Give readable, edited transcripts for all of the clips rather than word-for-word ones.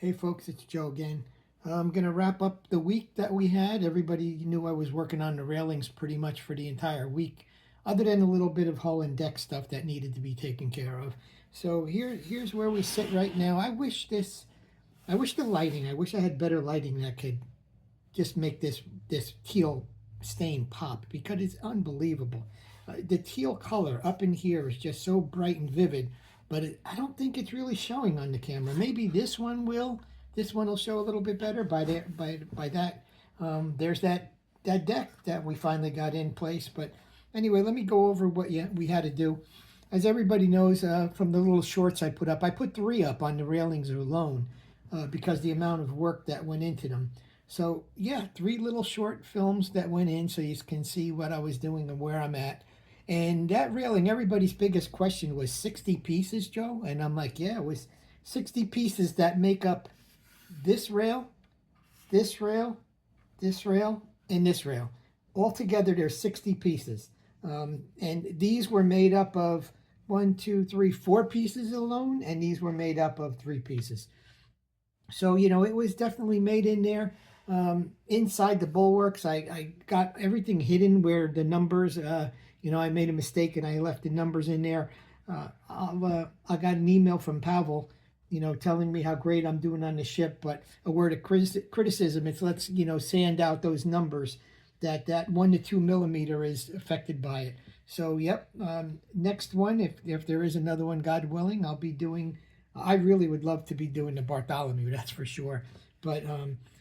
Hey folks, it's Joe again. I'm going to wrap up the week that we had. Everybody knew I was working on the railings pretty much for the entire week, other than a little bit of hull and deck stuff that needed to be taken care of. So here's where we sit right now. I wish the lighting, I wish I had better lighting that could just make this teal stain pop because it's unbelievable. The teal color up in here is just so bright and vivid, but I don't think it's really showing on the camera. Maybe this one will. This one will show a little bit better by that. There's that deck that we finally got in place. But anyway, let me go over what we had to do. As everybody knows from the little shorts I put up, I put 3 up on the railings alone because the amount of work that went into them. So yeah, 3 little short films that went in so you can see what I was doing and where I'm at. And that railing, everybody's biggest question was 60 pieces, Joe? And I'm like, yeah, it was 60 pieces that make up this rail, this rail, this rail, and this rail. Altogether, there's 60 pieces. And these were made up of 1, 2, 3, 4 pieces alone, and these were made up of 3 pieces. So, you know, it was definitely made in there. Inside the bulwarks, I got everything hidden where the numbers, you know, I made a mistake and I left the numbers in there. I got an email from Pavel, you know, telling me how great I'm doing on the ship, but a word of criticism, it's let's, you know, sand out those numbers that 1 to 2 millimeter is affected by it. So, yep, next one, if there is another one, God willing, I'll be doing, I really would love to be doing the Bartholomew, that's for sure. But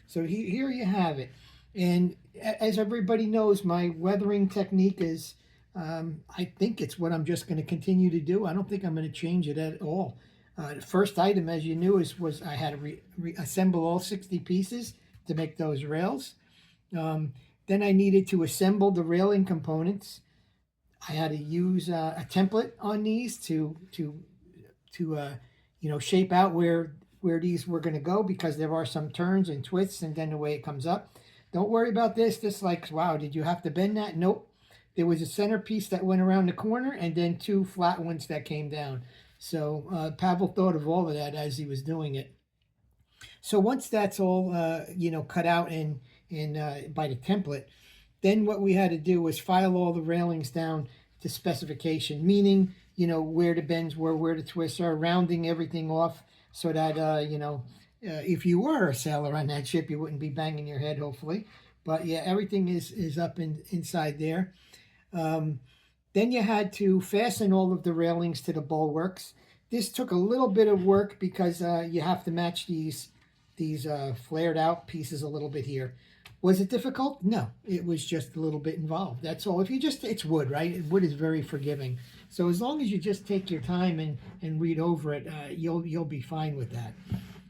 so here you have it. And as everybody knows, my weathering technique is, I think it's what I'm just going to continue to do. I don't think I'm going to change it at all. The first item, as you knew, was I had to assemble all 60 pieces to make those rails. Then I needed to assemble the railing components. I had to use a template on these to you know, shape out where these were going to go because there are some turns and twists and then the way it comes up. Don't worry about this. This like, wow, did you have to bend that? Nope. There was a centerpiece that went around the corner and then 2 flat ones that came down. So Pavel thought of all of that as he was doing it. So once that's all, you know, cut out and by the template, then what we had to do was file all the railings down to specification, meaning, you know, where the bends were, where the twists are, rounding everything off so that, you know, if you were a sailor on that ship, you wouldn't be banging your head, hopefully. But yeah, everything is up inside there. Then you had to fasten all of the railings to the bulwarks. This took a little bit of work because you have to match these flared out pieces a little bit here. Was it difficult? No, it was just a little bit involved. That's all. If you just, it's wood, right? Wood is very forgiving. So as long as you just take your time and read over it, you'll be fine with that.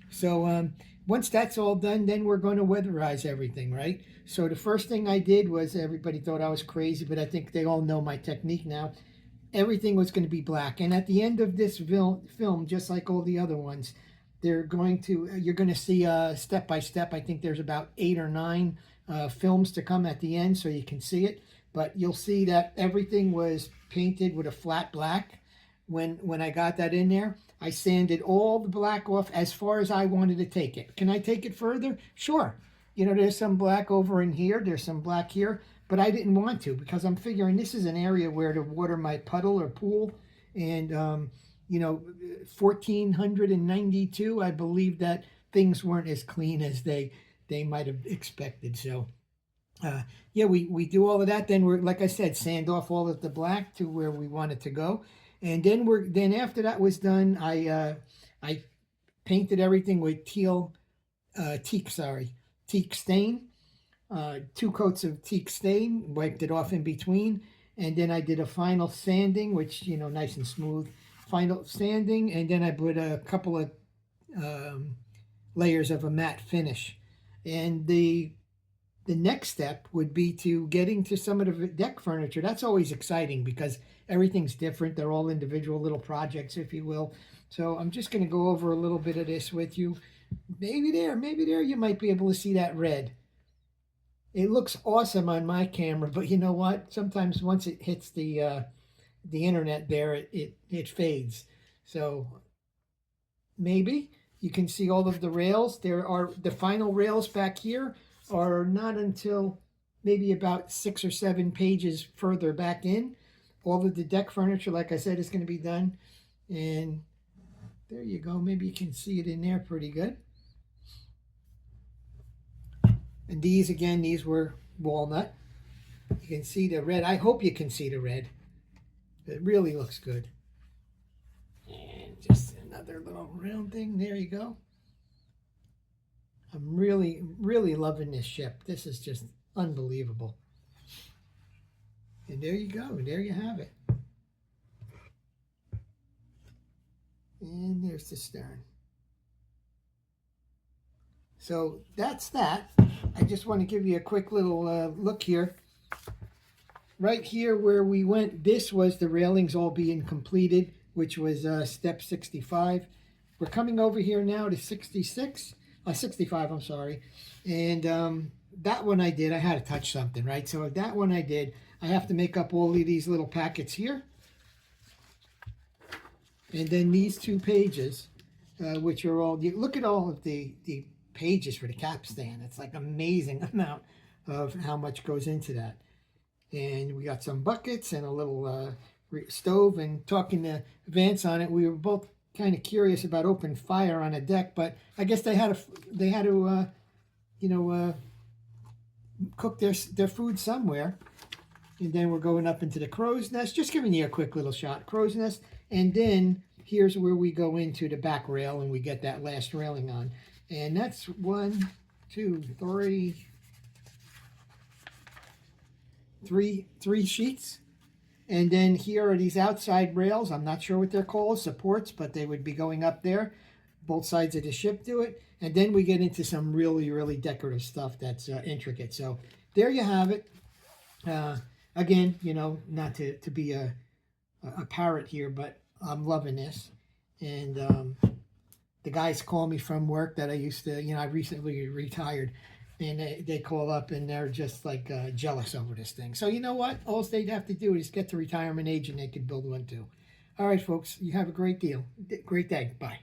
So once that's all done, then we're going to weatherize everything, right? So the first thing I did was, everybody thought I was crazy, but I think they all know my technique now. Everything was going to be black. And at the end of this film, just like all the other ones, you're going to see step by step. I think there's about 8 or 9 films to come at the end so you can see it. But you'll see that everything was painted with a flat black. When I got that in there, I sanded all the black off as far as I wanted to take it. Can I take it further? Sure. You know, there's some black over in here. There's some black here. But I didn't want to because I'm figuring this is an area where the water might puddle or pool. And, you know, 1492, I believe that things weren't as clean as they might have expected. So, yeah, we do all of that. Then we're, like I said, sand off all of the black to where we want it to go. And then after that was done, I painted everything with teak stain. 2 coats of teak stain, wiped it off in between, and then I did a final sanding, which, you know, nice and smooth. Final sanding, and then I put a couple of layers of a matte finish. And the next step would be to getting to some of the deck furniture. That's always exciting because everything's different. They're all individual little projects, if you will. So I'm just going to go over a little bit of this with you. Maybe there you might be able to see that red. It looks awesome on my camera, but you know what? Sometimes once it hits the internet there, it fades. So maybe, You can see all of the rails. There are the final rails back here are not until maybe about 6 or 7 pages further back in. All of the deck furniture, like I said, is going to be done. And there you go. Maybe you can see it in there pretty good. And these, again, these were walnut. You can see the red. I hope you can see the red. It really looks good. And just another little round thing. There you go. I'm really, really loving this ship. This is just unbelievable. And there you go. There you have it. And there's the stern. So that's that. I just want to give you a quick little look here. Right here where we went, this was the railings all being completed, which was step 65. We're coming over here now to 65, I'm sorry. And that one I did, I had to touch something, right? So that one I did, I have to make up all of these little packets here. And then these 2 pages, which are all, look at all of the pages for the capstan. It's like an amazing amount of how much goes into that. And we got some buckets and a little stove. And talking to Vance on it, we were both kind of curious about open fire on a deck, but I guess they had to cook their food somewhere. And then we're going up into the crow's nest, just giving you a quick little shot. Crow's nest, and then here's where we go into the back rail and we get that last railing on. And that's 1, 2, 3 sheets. And then here are these outside rails. I'm not sure what they're called, supports, but they would be going up there. Both sides of the ship do it. And then we get into some really, really decorative stuff that's intricate. So there you have it. Again, you know, not to be a parrot here, but I'm loving this. And the guys call me from work that I used to, I recently retired. And they call up and they're just like jealous over this thing. So you know what? All they'd have to do is get to retirement age and they could build one too. All right, folks, you have a great day. Bye.